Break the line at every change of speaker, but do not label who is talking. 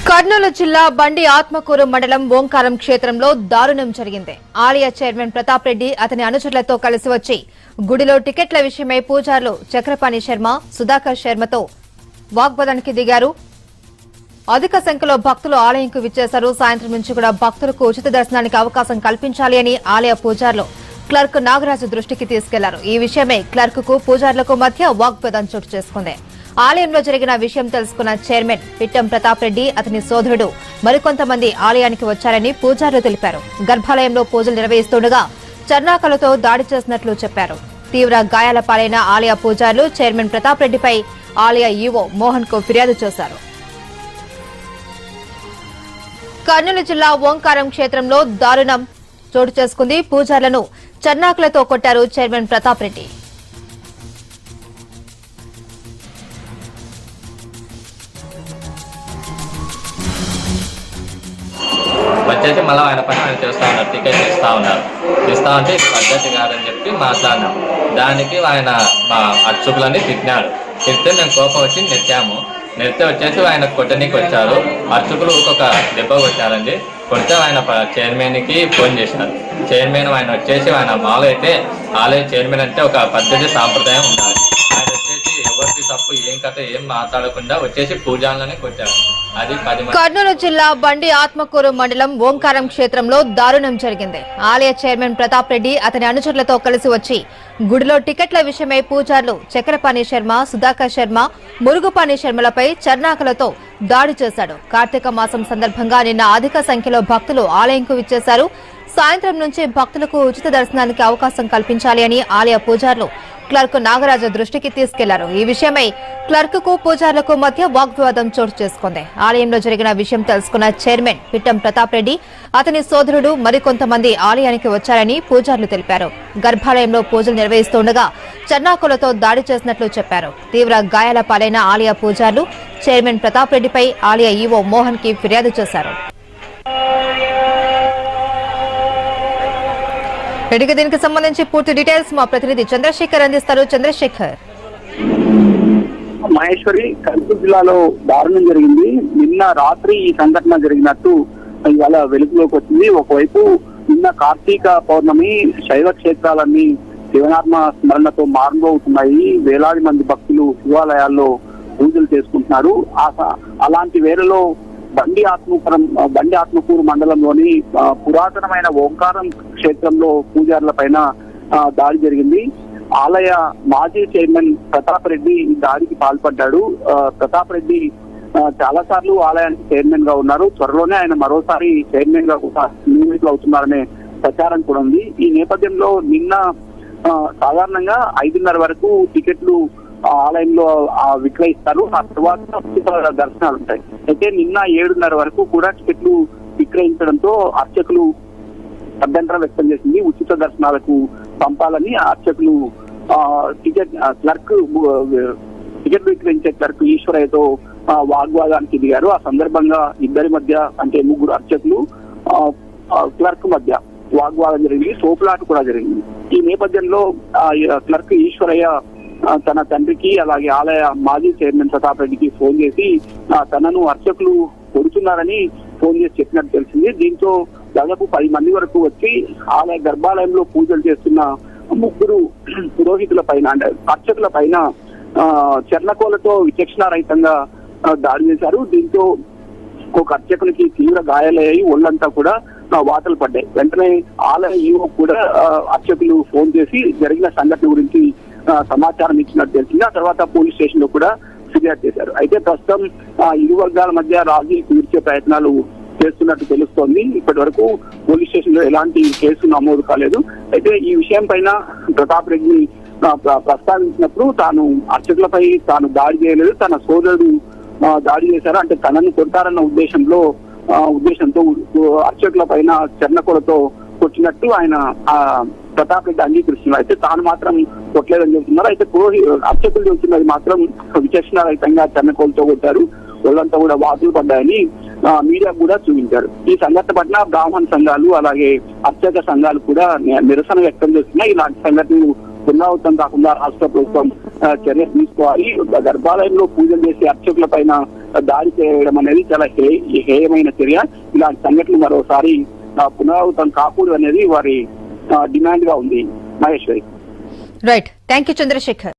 కర్నూలు జిల్లా బండి ఆత్మకూరు మండలం ఓంకారం క్షేత్రంలో దారుణం జరిగింది. ఆలయ చైర్మన్ ప్రతాప్ రెడ్డి అతని అనుచరులతో కలిసి వచ్చి గుడిలో టికెట్ల విషయమై పూజారులు చక్రపాణి శర్మ, సుధాకర్ శర్మతో వాగ్వాదానికి దిగారు. అధిక సంఖ్యలో భక్తులు ఆలయంకు విచ్చేశారు. సాయంత్రం నుంచి కూడా భక్తులకు ఉచిత దర్శనానికి అవకాశం కల్పించాలి అని ఆలయ పూజారులు క్లర్క్ నాగరాజు దృష్టికి తీసుకెళ్లారు. ఈ విషయమై క్లర్కుకు పూజారులకు మధ్య వాగ్వాదం చోటు చేసుకుంది. ఆలయంలో జరిగిన విషయం తెలుసుకున్న చైర్మన్ పిట్టం ప్రతాప్ రెడ్డి, అతని సోదరుడు మరికొంతమంది ఆలయానికి వచ్చారని పూజారులు తెలిపారు. గర్భాలయంలో పూజలు నిర్వహిస్తుండగా చర్నాకలతో దాడి చేసినట్లు చెప్పారు. తీవ్ర గాయాల పాలైన ఆలయ పూజారులు చైర్మన్ ప్రతాప్ రెడ్డిపై ఆలయ ఈవో మోహన్ కు ఫిర్యాదు చేశారు. కర్నూలు జిల్లా ఓంకారం క్షేత్రంలో దారుణం చోటు చేసుకుంది. పూజారులను చర్నాకులతో కొట్టారు చైర్మన్ ప్రతాప్ రెడ్డి.
వచ్చేసి మళ్ళీ ఆయన పని ఆయన చేస్తూ ఉన్నారు. టికెట్ ఇస్తూ ఉన్నారు. ఇస్తా ఉంటే పద్ధతి కాదని చెప్పి మాట్లాడినాం. దానికి ఆయన మా అర్చకులని తిట్టినాడు. తిడితే మేము కోపం వచ్చి నెత్తే వచ్చేసి ఆయన కొట్టనికి వచ్చారు. అర్చకులు ఒక్కొక్క దెబ్బ కొట్టారండి. కొడితే ఆయన చైర్మన్కి ఫోన్ చేశారు. చైర్మన్ ఆయన వచ్చేసి ఆయన మాలో అయితే ఆలయ చైర్మన్ అంటే ఒక పద్ధతి సాంప్రదాయం ఉండాలి. ఆయన వచ్చేసి ఎవరికి తప్పు ఏం కథ ఏం మాట్లాడకుండా వచ్చేసి పూజారులని కొట్టారు. అది 10 మంది.
కర్నూలు జిల్లా బండి ఆత్మకూరు మండలం ఓంకారం క్షేత్రంలో దారుణం జరిగింది. ఆలయ చైర్మన్ ప్రతాప్ రెడ్డి అతని అనుచరులతో కలిసి వచ్చి గుడిలో టికెట్ల విషయమై పూజారులు చక్రపాణి శర్మ, సుధాకర్ శర్మ, మురుగుపాణి శర్మలపై చర్నాకలతో దాడి చేశాడు. కార్తీక మాసం సందర్భంగా నిన్న అధిక సంఖ్యలో భక్తులు ఆలయంకు విచ్చేశారు. సాయంత్రం నుంచి భక్తులకు ఉచిత దర్శనానికి అవకాశం కల్పించాలి అని ఆలయ పూజారులు క్లర్క్ నాగరాజు దృష్టికి తీసుకెళ్లారు. ఈ విషయమై క్లర్కుకు పూజారులకు మధ్య వాగ్వివాదం చోటు చేసుకుంది. ఆలయంలో జరిగిన విషయం తెలుసుకున్న చైర్మన్ పిట్టం ప్రతాప్ రెడ్డి, అతని సోదరుడు మరికొంతమంది ఆలయానికి వచ్చారని పూజారులు తెలిపారు. గర్భాలయంలో పూజలు నిర్వహిస్తుండగా చర్నాకులతో దాడి చేసినట్లు చెప్పారు. తీవ్ర గాయాల పాలైన ఆలయ పూజారులు చైర్మన్ ప్రతాప్ రెడ్డిపై ఆలయ ఈవో మోహన్ కి ఫిర్యాదు చేశారు. దీనికి సంబంధించి పూర్తి డీటెయిల్స్ మా ప్రతినిధి చంద్రశేఖర్ అందిస్తారు. చంద్రశేఖర్.
మహేశ్వరి, కర్నూలు జిల్లాలో దారుణం జరిగింది. నిన్న రాత్రి ఈ సంఘటన జరిగినట్టు ఇవాళ వెలుగులోకి వచ్చింది. ఒకవైపు నిన్న కార్తీక పౌర్ణమి, శైవ క్షేత్రాలన్నీ శివనామ స్మరణతో మారుమోగుతున్నాయి. వేలాది మంది భక్తులు శివాలయాల్లో పూజలు చేసుకుంటున్నారు. అలాంటి వేళలో బండి ఆత్మకూరు మండలంలోని పురాతనమైన ఓంకారం క్షేత్రంలో పూజారుల పైన దాడి జరిగింది. ఆలయ మాజీ చైర్మన్ ప్రతాప్ రెడ్డి ఈ దాడికి పాల్పడ్డాడు. ప్రతాప్ రెడ్డి చాలా సార్లు ఆలయానికి చైర్మన్ గా ఉన్నారు. త్వరలోనే ఆయన మరోసారి చైర్మన్ గా నియమితులు అవుతున్నారనే ప్రచారం కూడా ఉంది. ఈ నేపథ్యంలో నిన్న సాధారణంగా 5:30 వరకు టికెట్లు ఆలయంలో విక్రయిస్తారు. ఆ తర్వాత ఉచిత దర్శనాలు ఉంటాయి. అయితే నిన్న 7:30 వరకు కూడా టికెట్లు విక్రయించడంతో అర్చకులు అభ్యంతరం వ్యక్తం చేసింది. ఉచిత దర్శనాలకు పంపాలని అర్చకులు టికెట్ విక్రయించే క్లర్క్ ఈశ్వరయ్యతో వాగ్వాదానికి దిగారు. ఆ సందర్భంగా ఇద్దరి మధ్య, అంటే ముగ్గురు అర్చకులు క్లర్క్ మధ్య వాగ్వాదం జరిగింది. తోపులాట కూడా జరిగింది. ఈ నేపథ్యంలో క్లర్క్ ఈశ్వరయ్య తన తండ్రికి, అలాగే ఆలయ మాజీ చైర్మన్ ప్రతాప్ రెడ్డికి ఫోన్ చేసి తనను అర్చకులు కొడుతున్నారని ఫోన్ చేసి చెప్పినట్టు తెలిసింది. దీంతో దాదాపు 10 మంది వరకు వచ్చి ఆలయ గర్భాలయంలో పూజలు చేస్తున్న ముగ్గురు పురోహితుల పైన, అంటే అర్చకుల పైన చర్లకోలతో విచక్షణారహితంగా దాడి చేశారు. దీంతో ఒక అర్చకునికి తీవ్ర గాయాలయ్యాయి. ఒళ్ళంతా కూడా వాతలు పడ్డాయి. వెంటనే ఆలయ ఈవో కూడా అర్చకులు ఫోన్ చేసి జరిగిన సంఘటన గురించి సమాచారం ఇచ్చినట్టు తెలిసింది. ఆ తర్వాత పోలీస్ స్టేషన్ లో కూడా ఫిర్యాదు చేశారు. అయితే ప్రస్తుతం ఇరు వర్గాల మధ్య రాజీ కుదిర్చే ప్రయత్నాలు చేస్తున్నట్టు తెలుస్తోంది. ఇప్పటి వరకు పోలీస్ స్టేషన్ లో ఎలాంటి కేసు నమోదు కాలేదు. అయితే ఈ విషయం పైన ప్రతాప్ రెడ్డిని ప్రస్తావించినప్పుడు తాను అర్చకులపై తాను దాడి చేయలేదు, తన సోదరుడు దాడి చేశారు, అంటే తనను కొడతారన్న ఉద్దేశంతో అర్చకుల పైన చెర్నకొలతో కొట్టినట్టు ఆయన ప్రతాప్ రెడ్డి అంగీకరిస్తున్నారు. అయితే తాను మాత్రం కొట్టలేదని చెబుతున్నారు. అయితే అర్చకులు చెబుతున్నది మాత్రం విచక్షణారహితంగా చెర్నకోలతో కొట్టారు, వాళ్ళంతా కూడా వాతులు పడ్డాయని మీడియా కూడా చూపించారు. ఈ సంఘటన పట్ల బ్రాహ్మణ సంఘాలు, అలాగే అర్చక సంఘాలు కూడా నిరసన వ్యక్తం చేస్తున్నాయి. ఇలాంటి సంఘటనలు పునరావృతం కాకుండా రాష్ట్ర ప్రభుత్వం చర్య తీసుకోవాలి. గర్భాలయంలో పూజలు చేసే అర్చకుల పైన దాడి చేయడం అనేది చాలా హేయమైన చర్య. ఇలాంటి సంఘటనలు మరోసారి పునరావృతం కాకూడదు అనేది వారి డిమాండ్ గా ఉంది. Maheshwari.
Right, thank you Chandrasekhar.